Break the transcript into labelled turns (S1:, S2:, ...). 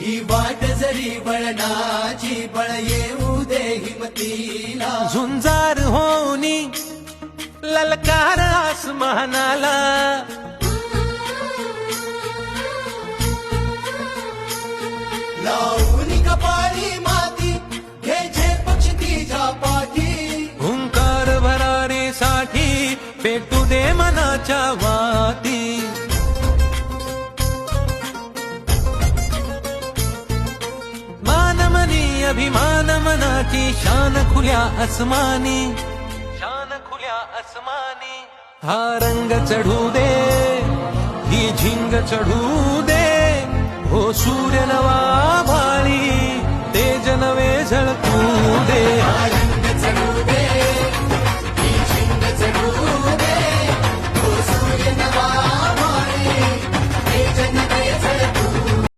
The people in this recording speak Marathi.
S1: ही वाट जरी वळणाची बळ येऊ दे हिमतीला
S2: झुंजार होनी ललकार आसमानाला
S1: लावून कपाळी माती घे झेप तिच्या पाठी
S2: हुंकार भरारीसाठी पेटू दे मनाच्या वाती मानमनी अभिमान मनाची शान खुल्या आसमानी शान खुल्या आसमानी हा रंग चढू दे ही झिंग चढू दे हो सूर्य नवा